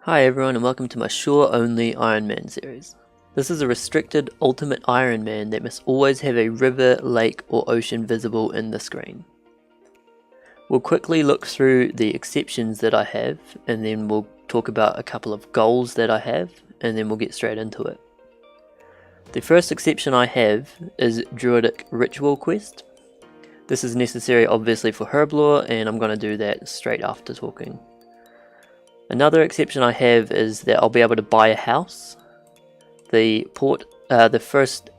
Hi everyone and welcome to my Shore Only Iron Man series. This is a restricted Ultimate Iron Man that must always have a river, lake or ocean visible in the screen. We'll quickly look through the exceptions that I have and then we'll talk about a couple of goals that I have and then we'll get straight into it. The first exception I have is Druidic Ritual Quest. This is necessary obviously for Herblore and I'm going to do that straight after talking. Another exception I have is that I'll be able to buy a house. The first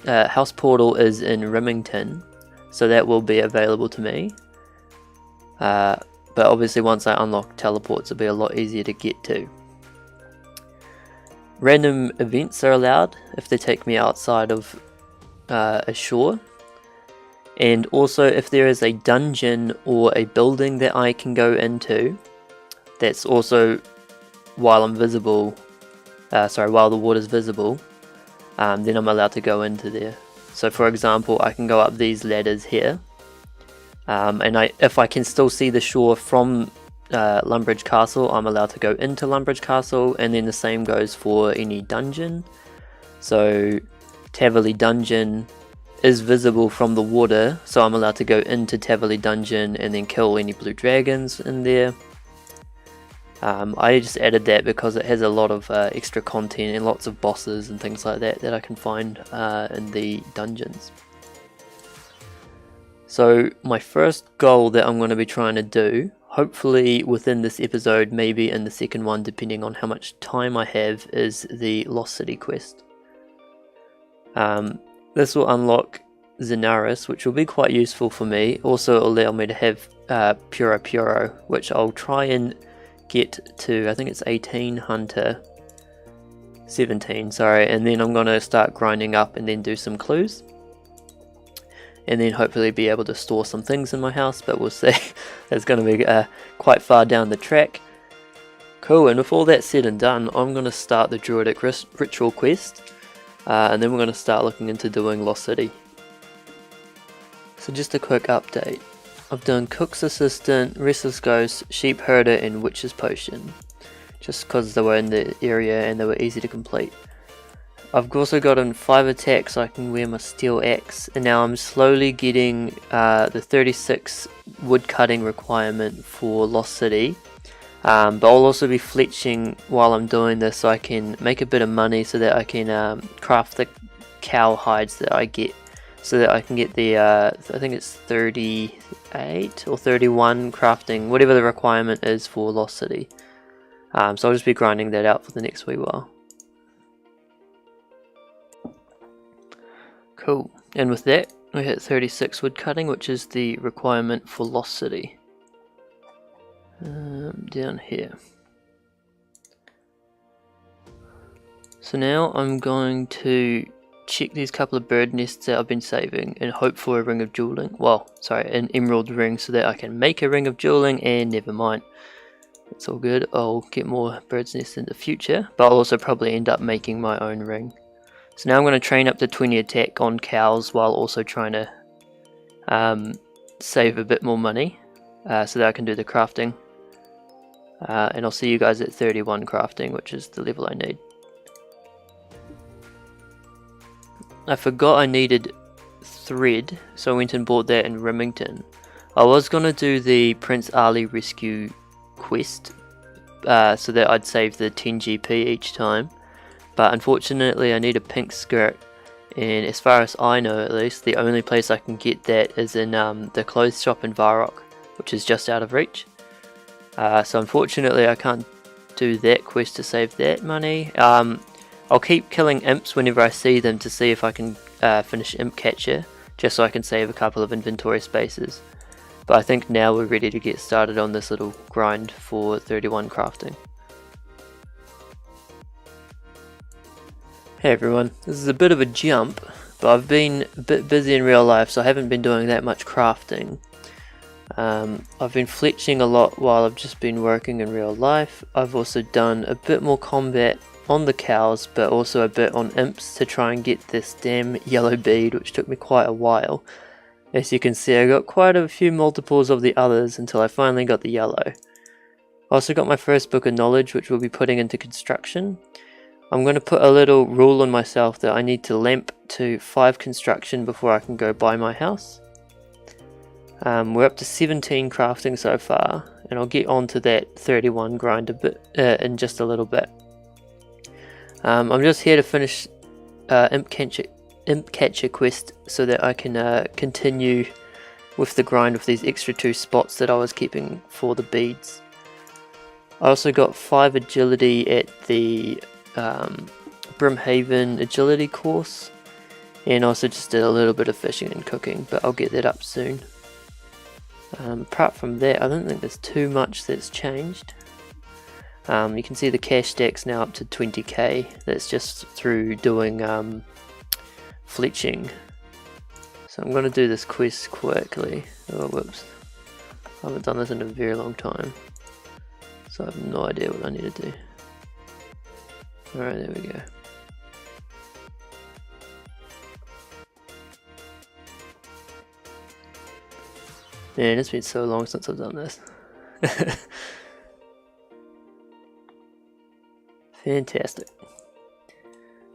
house portal is in Remington, so that will be available to me. But obviously once I unlock teleports it'll be a lot easier to get to. Random events are allowed if they take me outside of a shore. And also if there is a dungeon or a building that I can go into, that's also while I'm visible, while the water's visible, then I'm allowed to go into there. So for example, I can go up these ladders here, and if I can still see the shore from Lumbridge Castle, I'm allowed to go into Lumbridge Castle, and then the same goes for any dungeon. So Taverley Dungeon is visible from the water, so I'm allowed to go into Taverley Dungeon and then kill any blue dragons in there. I just added that because it has a lot of extra content and lots of bosses and things like that I can find in the dungeons. So my first goal that I'm going to be trying to do, hopefully within this episode, maybe in the second one depending on how much time I have, is the Lost City quest. This will unlock Zenaris, which will be quite useful for me. Also allow me to have Puro, which I'll try and get to, I think it's 17, sorry, and then I'm going to start grinding up and then do some clues. And then hopefully be able to store some things in my house, but we'll see. It's going to be quite far down the track. Cool, and with all that said and done, I'm going to start the Druidic Ritual Quest, and then we're going to start looking into doing Lost City. So just a quick update. I've done Cook's Assistant, Restless Ghost, Sheep Herder and Witch's Potion, just because they were in the area and they were easy to complete. I've also gotten 5 attacks so I can wear my steel axe, and now I'm slowly getting the 36 wood cutting requirement for Lost City. But I'll also be fletching while I'm doing this so I can make a bit of money so that I can craft the cow hides that I get. So that I can get the, I think it's 38 or 31 crafting, whatever the requirement is for Lost City. So I'll just be grinding that out for the next wee while. Cool, and with that, we hit 36 wood cutting, which is the requirement for Lost City. Down here. So now I'm going to check these couple of bird nests that I've been saving and hope for a ring of dueling. Well, sorry, an emerald ring so that I can make a ring of dueling, and never mind. It's all good. I'll get more bird's nests in the future, but I'll also probably end up making my own ring. So now I'm going to train up to 20 attack on cows while also trying to save a bit more money so that I can do the crafting. And I'll see you guys at 31 crafting, which is the level I need. I forgot I needed thread, so I went and bought that in Remington. I was going to do the Prince Ali rescue quest, so that I'd save the 10 GP each time, but unfortunately I need a pink skirt, and as far as I know at least, the only place I can get that is in the clothes shop in Varrock, which is just out of reach. So unfortunately I can't do that quest to save that money. I'll keep killing imps whenever I see them to see if I can finish Imp Catcher, just so I can save a couple of inventory spaces. But I think now we're ready to get started on this little grind for 31 crafting. Hey everyone, this is a bit of a jump, but I've been a bit busy in real life, so I haven't been doing that much crafting. I've been fletching a lot while I've just been working in real life. I've also done a bit more combat on the cows, but also a bit on imps to try and get this damn yellow bead, which took me quite a while. As you can see, I got quite a few multiples of the others until I finally got the yellow. I also got my first book of knowledge, which we'll be putting into construction. I'm going to put a little rule on myself that I need to lamp to 5 construction before I can go buy my house. We're up to 17 crafting so far, and I'll get onto that 31 grind a bit in just a little bit. I'm just here to finish Imp Catcher quest so that I can continue with the grind with these extra 2 spots that I was keeping for the beads. I also got 5 agility at the Brimhaven agility course, and also just did a little bit of fishing and cooking, but I'll get that up soon. Apart from that, I don't think there's too much that's changed. You can see the cash stack's now up to 20k. That's just through doing fletching. So I'm going to do this quest quickly. Oh, whoops. I haven't done this in a very long time, so I have no idea what I need to do. Alright, there we go. Man, it's been so long since I've done this. Fantastic.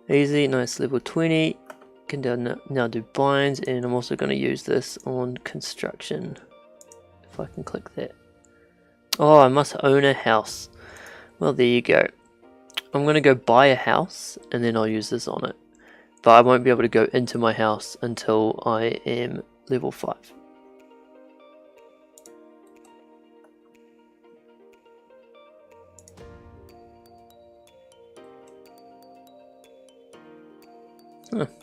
Easy, nice level 20. Can now do binds, and I'm also going to use this on construction. If I can click that. Oh, I must own a house. Well, there you go. I'm going to go buy a house, and then I'll use this on it. But I won't be able to go into my house until I am level 5.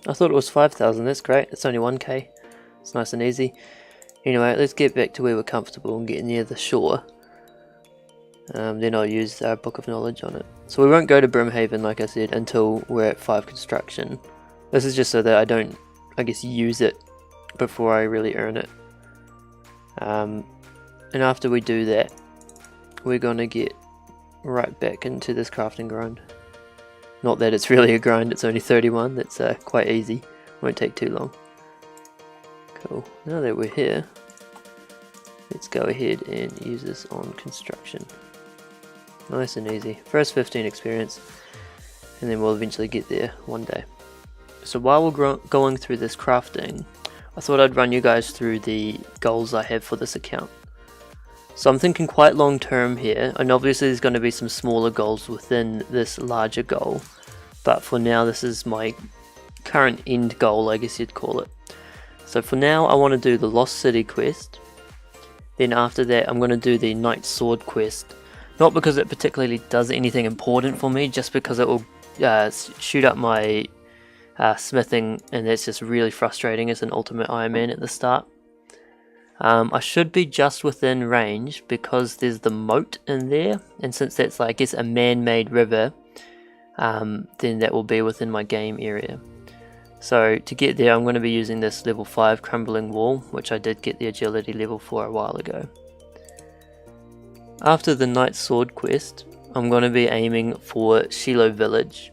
I thought it was 5,000, that's great, it's only 1k, it's nice and easy. Anyway, let's get back to where we're comfortable and get near the shore. Then I'll use our Book of Knowledge on it. So we won't go to Brimhaven, like I said, until we're at 5 construction. This is just so that I don't, I guess, use it before I really earn it. And after we do that, we're gonna get right back into this crafting grind. Not that it's really a grind, it's only 31, that's quite easy, won't take too long. Cool, now that we're here, let's go ahead and use this on construction. Nice and easy, first 15 experience, and then we'll eventually get there one day. So while we're going through this crafting, I thought I'd run you guys through the goals I have for this account. So I'm thinking quite long term here, and obviously there's going to be some smaller goals within this larger goal, but for now this is my current end goal, I guess you'd call it. So for now I want to do the Lost City quest, then after that I'm going to do the Knight Sword quest, not because it particularly does anything important for me, just because it will shoot up my smithing, and that's just really frustrating as an ultimate Iron Man at the start. I should be just within range because there's the moat in there, and since that's, I guess, a man-made river, then that will be within my game area. So to get there I'm going to be using this level 5 crumbling wall, which I did get the agility level for a while ago. After the Knight Sword quest I'm going to be aiming for Shiloh Village.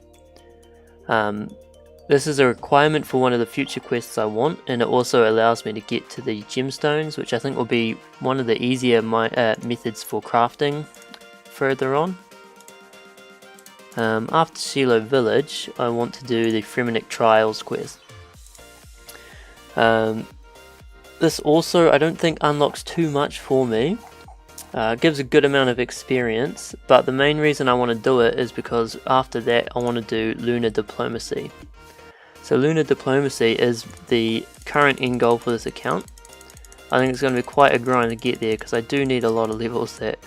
This is a requirement for one of the future quests I want, and it also allows me to get to the gemstones, which I think will be one of the easier methods for crafting further on. After Shiloh Village, I want to do the Fremenic Trials quest. This also I don't think unlocks too much for me. It gives a good amount of experience, but the main reason I want to do it is because after that I want to do Lunar Diplomacy. So Lunar Diplomacy is the current end goal for this account. I think it's going to be quite a grind to get there because I do need a lot of levels that,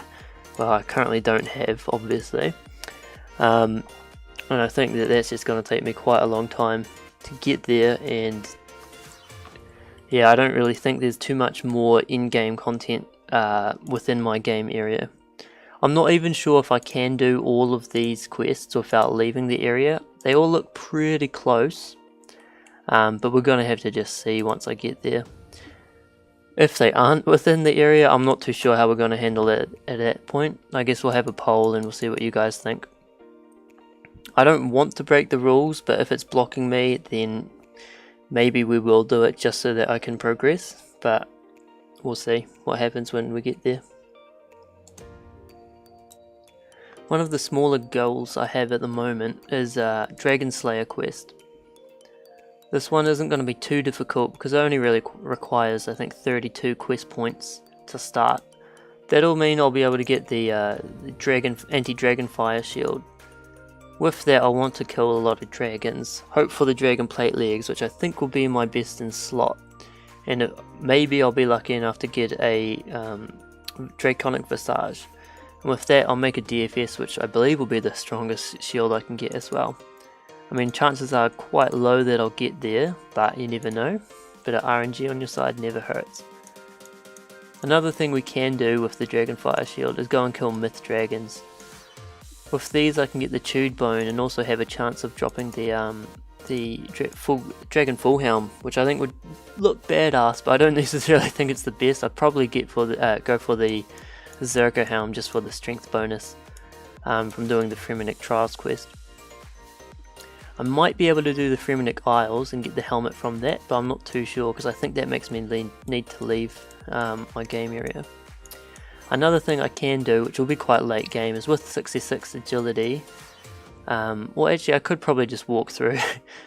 well, I currently don't have, obviously. And I think that that's just going to take me quite a long time to get there, and yeah, I don't really think there's too much more in-game content within my game area. I'm not even sure if I can do all of these quests without leaving the area. They all look pretty close. But we're going to have to just see once I get there. If they aren't within the area, I'm not too sure how we're going to handle it at that point. I guess we'll have a poll and we'll see what you guys think. I don't want to break the rules, but if it's blocking me, then maybe we will do it just so that I can progress. But we'll see what happens when we get there. One of the smaller goals I have at the moment is Dragon Slayer quest. This one isn't going to be too difficult because it only really requires, I think, 32 quest points to start. That'll mean I'll be able to get the anti-dragon fire shield. With that, I want to kill a lot of dragons. Hope for the dragon plate legs, which I think will be my best in slot. And maybe I'll be lucky enough to get a draconic visage. And with that, I'll make a DFS, which I believe will be the strongest shield I can get as well. I mean, chances are quite low that I'll get there, but you never know. Bit of RNG on your side never hurts. Another thing we can do with the Dragon Fire Shield is go and kill myth dragons. With these I can get the chewed bone and also have a chance of dropping the Dragon Full Helm, which I think would look badass, but I don't necessarily think it's the best. I'd probably go for the Zerka Helm just for the strength bonus from doing the Fremenic Trials quest. I might be able to do the Fremenic Isles and get the helmet from that, but I'm not too sure because I think that makes me need to leave my game area. Another thing I can do, which will be quite late game, is with 66 agility. Well, actually, I could probably just walk through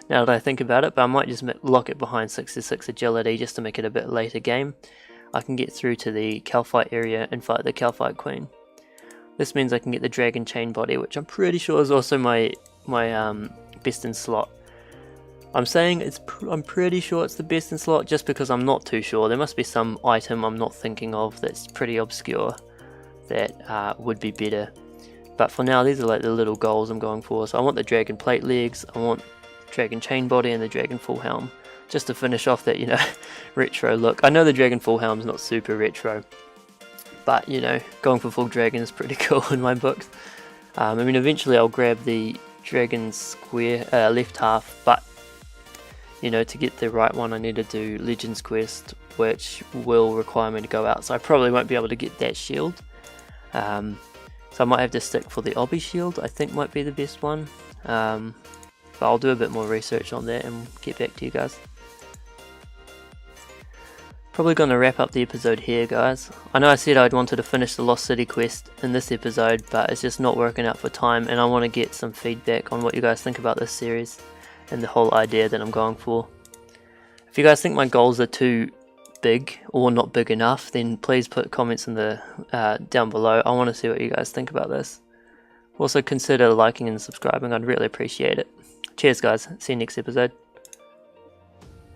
now that I think about it, but I might just lock it behind 66 agility just to make it a bit later game. I can get through to the Calphite area and fight the Calphite Queen. This means I can get the Dragon Chain Body, which I'm pretty sure is also my best in slot. I'm pretty sure it's the best in slot just because I'm not too sure. There must be some item I'm not thinking of that's pretty obscure that would be better. But for now, these are like the little goals I'm going for. So I want the Dragon Plate Legs, I want Dragon Chain Body and the Dragon Full Helm. Just to finish off that, retro look. I know the Dragon Full Helm's not super retro, but going for full dragon is pretty cool in my books. I mean, eventually I'll grab the Dragon Square left half, but to get the right one I need to do Legends Quest, which will require me to go out, so I probably won't be able to get that shield. So I might have to stick for the Obby shield, I think might be the best one. But I'll do a bit more research on that and get back to you guys. Probably going to wrap up the episode here, guys. I know I said I'd wanted to finish the Lost City quest in this episode, but it's just not working out for time, and I want to get some feedback on what you guys think about this series and the whole idea that I'm going for. If you guys think my goals are too big or not big enough, then please put comments in the down below. I want to see what you guys think about this. Also consider liking and subscribing, I'd really appreciate it. Cheers guys, see you next episode.